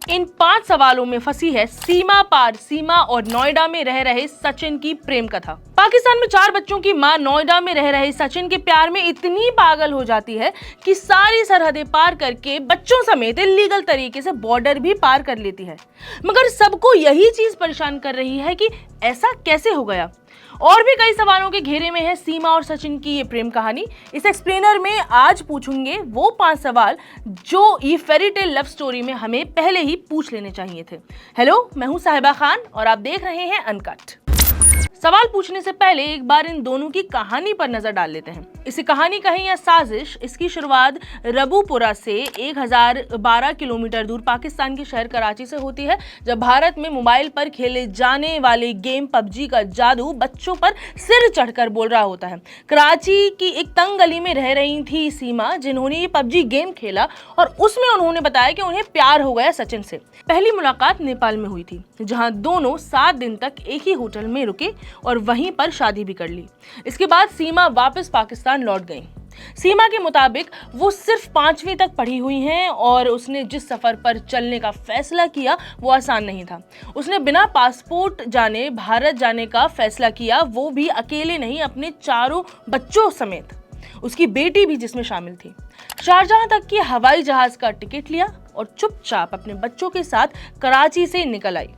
इन 5 सवालों में फंसी है सीमा पार सीमा और नोएडा में रह रहे सचिन की प्रेम कथा। पाकिस्तान में 4 बच्चों की मां नोएडा में रह रहे सचिन के प्यार में इतनी पागल हो जाती है कि सारी सरहदें पार करके बच्चों समेत इल्लीगल तरीके से बॉर्डर भी पार कर लेती है। मगर सबको यही चीज परेशान कर रही है कि ऐसा कैसे हो गया। और भी कई सवालों के घेरे में है सीमा और सचिन की ये प्रेम कहानी। इस एक्सप्लेनर में आज पूछूंगे वो 5 सवाल जो ये फेरी टेल लव स्टोरी में हमें पहले ही पूछ लेने चाहिए थे। हेलो, मैं हूं साहिबा खान और आप देख रहे हैं अनकट। सवाल पूछने से पहले एक बार इन दोनों की कहानी पर नजर डाल लेते हैं। इसे कहानी कहें या साजिश, इसकी शुरुआत रबूपुरा से 1012 किलोमीटर दूर पाकिस्तान के शहर कराची से होती है, जब भारत में मोबाइल पर खेले जाने वाले गेम पबजी का जादू बच्चों पर सिर चढ़कर बोल रहा होता है। कराची की एक तंग गली में रह रही थी सीमा, जिन्होंने ये पबजी गेम खेला और उसमें उन्होंने बताया कि उन्हें प्यार हो गया सचिन से। पहली मुलाकात नेपाल में हुई थी, जहां दोनों 7 दिन तक एक ही होटल में रुके और वहीं पर शादी भी कर ली। इसके बाद सीमा वापस पाकिस्तान लौट गई। सीमा के मुताबिक वो सिर्फ 5वीं तक पढ़ी हुई हैं और उसने जिस सफर पर चलने का फैसला किया वो आसान नहीं था। उसने बिना पासपोर्ट जाने भारत जाने का फैसला किया, वो भी अकेले नहीं, अपने 4 बच्चों समेत, उसकी बेटी भी जिसमें शामिल थी। शारजाह तक की हवाई जहाज का टिकट लिया और चुपचाप अपने बच्चों के साथ कराची से निकल आई।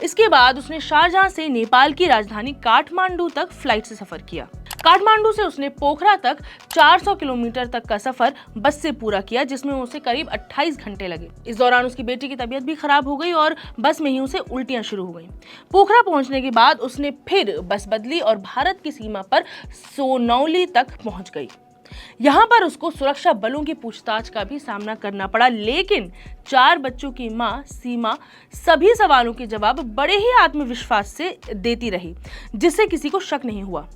इसके बाद उसने शारजाह से नेपाल की राजधानी काठमांडू तक फ्लाइट से सफर किया। काठमांडू से उसने पोखरा तक 400 किलोमीटर तक का सफर बस से पूरा किया, जिसमें उसे करीब 28 घंटे लगे। इस दौरान उसकी बेटी की तबीयत भी खराब हो गई और बस में ही उसे उल्टियां शुरू हो गईं। पोखरा पहुंचने के बाद उसने फिर बस बदली और भारत की सीमा पर सोनौली तक पहुंच गई। यहाँ पर उसको सुरक्षा बलों की पूछताछ का भी सामना करना पड़ा, लेकिन 4 बच्चों की मां सीमा सभी सवालों के जवाब बड़े ही आत्मविश्वास से देती रही, जिससे किसी को शक नहीं हुआ।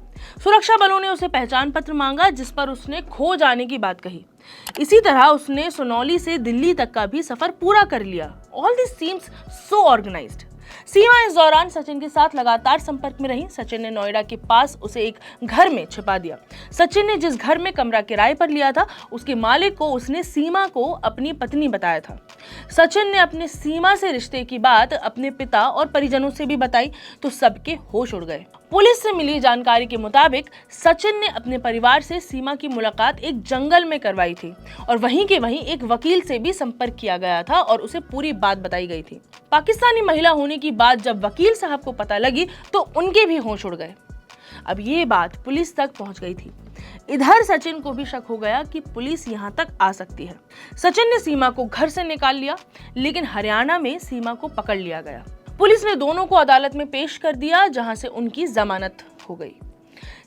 सुरक्षा बलों ने उसे पहचान पत्र मांगा, जिस पर उसने खो जाने की बात कही। इसी तरह उसने सोनौली से दिल्ली तक का भी सफर पूरा कर लिया। All this seems so organised. Seema इस दौरान सचिन के साथ लगातार संपर्क में रही। सचिन ने नोएडा के पास उसे एक घर में छिपा दिया। सचिन ने जिस घर में कमरा किराए पर लिया था, उसके मालिक को उसने सीमा को अपनी पत्नी बताया था। सचिन ने अपने सीमा से रिश्ते की बात अपने पिता और परिजनों से भी बताई, तो सबके होश उड़ गए। पुलिस से मिली जानकारी के मुताबिक सचिन ने अपने परिवार से सीमा की मुलाकात एक जंगल में करवाई थी और वहीं के वहीं एक वकील से भी संपर्क किया गया था और उसे पूरी बात बताई गई थी। पाकिस्तानी महिला होने की बात जब वकील साहब को पता लगी तो उनके भी होश उड़ गए। अब ये बात पुलिस तक पहुंच गई थी। इधर सचिन को भी शक हो गया कि पुलिस यहां तक आ सकती है। सचिन ने सीमा को घर से निकाल लिया, लेकिन हरियाणा में सीमा को पकड़ लिया गया। पुलिस ने दोनों को अदालत में पेश कर दिया, जहां से उनकी जमानत हो गई।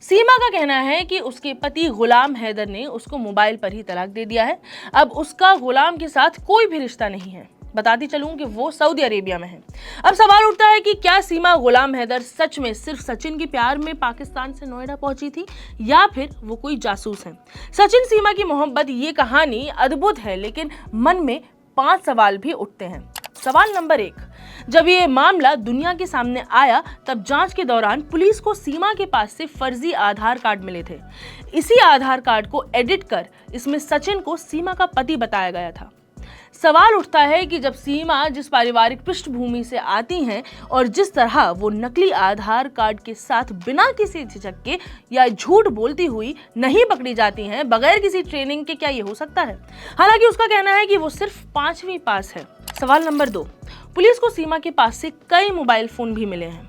सीमा का कहना है कि उसके पति गुलाम हैदर ने उसको मोबाइल पर ही तलाक दे दिया है। अब उसका गुलाम के साथ कोई भी रिश्ता नहीं है। बताती चलूं कि वो सऊदी अरेबिया में है। अब सवाल उठता है कि क्या सीमा गुलाम हैदर सच में सिर्फ सचिन के प्यार में पाकिस्तान से नोएडा पहुंची थी या फिर वो कोई जासूस है। सचिन सीमा की मोहब्बत, ये कहानी अद्भुत है, लेकिन मन में 5 सवाल भी उठते हैं। सवाल नंबर 1, जब ये मामला दुनिया के सामने आया तब जांच के दौरान पुलिस को सीमा के पास से फर्जी आधार कार्ड मिले थे। इसी आधार कार्ड को एडिट कर इसमें सचिन को सीमा का पति बताया गया था। सवाल उठता है कि जब सीमा जिस पारिवारिक पृष्ठभूमि से आती हैं और जिस तरह वो नकली आधार कार्ड के साथ बिना किसी झिझक के या झूठ बोलती हुई नहीं पकड़ी जाती हैं बगैर किसी ट्रेनिंग के, क्या ये हो सकता है? हालांकि उसका कहना है कि वो सिर्फ 5वीं पास है। सवाल नंबर 2, पुलिस को सीमा के पास से कई मोबाइल फोन भी मिले हैं।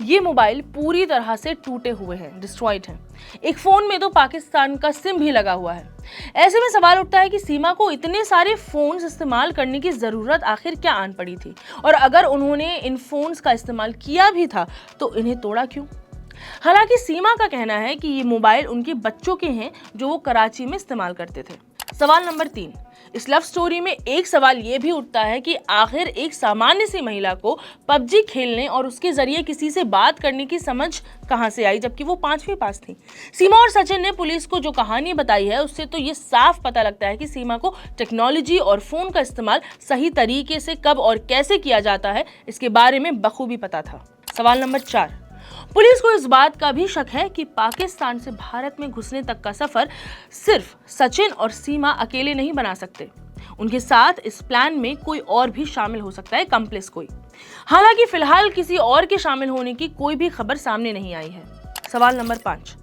ये मोबाइल पूरी तरह से टूटे हुए हैं, डिस्ट्रॉयड हैं। एक फोन में तो पाकिस्तान का सिम भी लगा हुआ है। ऐसे में सवाल उठता है कि सीमा को इतने सारे फोन्स इस्तेमाल करने की जरूरत आखिर क्या आन पड़ी थी, और अगर उन्होंने इन फोन्स का इस्तेमाल किया भी था तो इन्हें तोड़ा क्यों? हालांकि सीमा का कहना है कि ये मोबाइल उनके बच्चों के हैं जो वो कराची में इस्तेमाल करते थे। सवाल नंबर 3, इस लव स्टोरी में एक सवाल ये भी उठता है कि आखिर एक सामान्य सी महिला को पबजी खेलने और उसके जरिए किसी से बात करने की समझ कहां से आई, जबकि वो 5वीं पास थी। सीमा और सचिन ने पुलिस को जो कहानी बताई है उससे तो ये साफ पता लगता है कि सीमा को टेक्नोलॉजी और फोन का इस्तेमाल सही तरीके से कब और कैसे किया जाता है, इसके बारे में बखूबी पता था। सवाल नंबर 4, पुलिस को इस बात का भी शक है कि पाकिस्तान से भारत में घुसने तक का सफर सिर्फ सचिन और सीमा अकेले नहीं बना सकते। उनके साथ इस प्लान में कोई और भी शामिल हो सकता है, कम्प्लिस कोई। हालांकि फिलहाल किसी और के शामिल होने की कोई भी खबर सामने नहीं आई है। सवाल नंबर 5,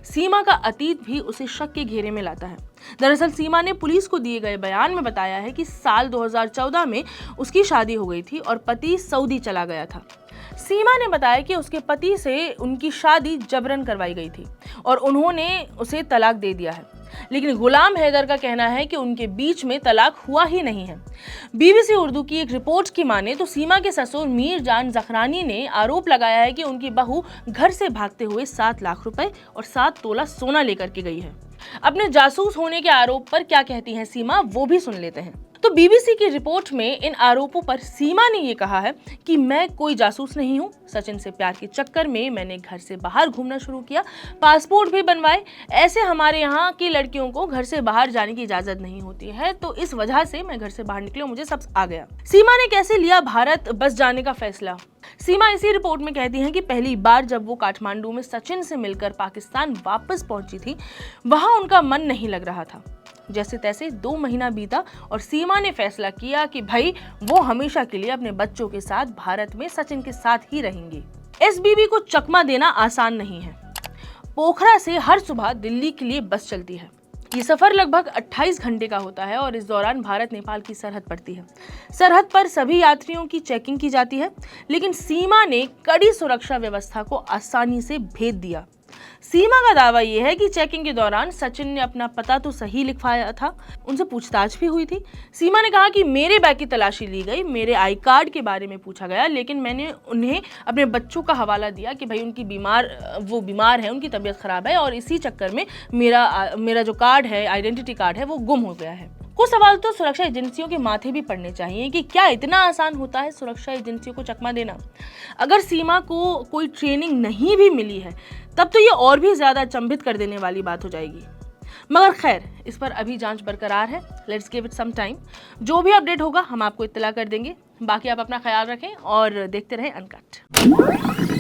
सीमा का अतीत भी उसे शक के घेरे में लाता है। दरअसल सीमा ने पुलिस को दिए गए बयान में बताया है कि साल 2014 में उसकी शादी हो गई थी और पति सऊदी चला गया था। सीमा ने बताया कि उसके पति से उनकी शादी जबरन करवाई गई थी और उन्होंने उसे तलाक दे दिया है, लेकिन गुलाम हैदर का कहना है कि उनके बीच में तलाक हुआ ही नहीं है। बीबीसी उर्दू की एक रिपोर्ट की माने तो सीमा के ससुर मीर जान जखरानी ने आरोप लगाया है कि उनकी बहू घर से भागते हुए 7 लाख रुपए और 7 तोला सोना लेकर के गई है। अपने जासूस होने के आरोप पर क्या कहती हैं सीमा, वो भी सुन लेते हैं। तो बीबीसी की रिपोर्ट में इन आरोपों पर सीमा ने ये कहा है कि मैं कोई जासूस नहीं हूँ। सचिन से प्यार के चक्कर में मैंने घर से बाहर घूमना शुरू किया, पासपोर्ट भी बनवाए। ऐसे हमारे यहाँ की लड़कियों को घर से बाहर जाने की इजाजत नहीं होती है, तो इस वजह से मैं घर से बाहर निकली और मुझे सब आ गया। सीमा ने कैसे लिया भारत बस जाने का फैसला? सीमा इसी रिपोर्ट में कहती हैं कि पहली बार जब वो काठमांडू में सचिन से मिलकर पाकिस्तान वापस पहुंची थी, वहां उनका मन नहीं लग रहा था। जैसे तैसे 2 महीना बीता और सीमा ने फैसला किया कि भाई वो हमेशा के लिए अपने बच्चों के साथ भारत में सचिन के साथ ही रहेंगी। एसबीबी को चकमा देना आसान नहीं है। पोखरा से हर सुबह दिल्ली के लिए बस चलती है। ये सफर लगभग 28 घंटे का होता है और इस दौरान भारत नेपाल की सरहद पड़ती है। सरहद पर सभी यात्रियों की चेकिंग की जाती है, लेकिन सीमा ने कड़ी सुरक्षा व्यवस्था को आसानी से भेद दिया। सीमा का दावा यह है कि चेकिंग के दौरान सचिन ने अपना पता तो सही लिखवाया था, उनसे पूछताछ भी हुई थी। सीमा ने कहा कि मेरे बैग की तलाशी ली गई, मेरे आई कार्ड के बारे में पूछा गया, लेकिन मैंने उन्हें अपने बच्चों का हवाला दिया कि भाई वो बीमार है, उनकी तबीयत खराब है और इसी चक्कर में मेरा जो कार्ड है, आइडेंटिटी कार्ड है, वो गुम हो गया है। कुछ सवाल तो सुरक्षा एजेंसियों के माथे भी पड़ने चाहिए कि क्या इतना आसान होता है सुरक्षा एजेंसियों को चकमा देना? अगर सीमा को कोई ट्रेनिंग नहीं भी मिली है तब तो ये और भी ज्यादा अचंभित कर देने वाली बात हो जाएगी। मगर खैर, इस पर अभी जांच बरकरार है। Let's give it some time. जो भी अपडेट होगा हम आपको इत्तला कर देंगे। बाकी आप अपना ख्याल रखें और देखते रहें अनकट।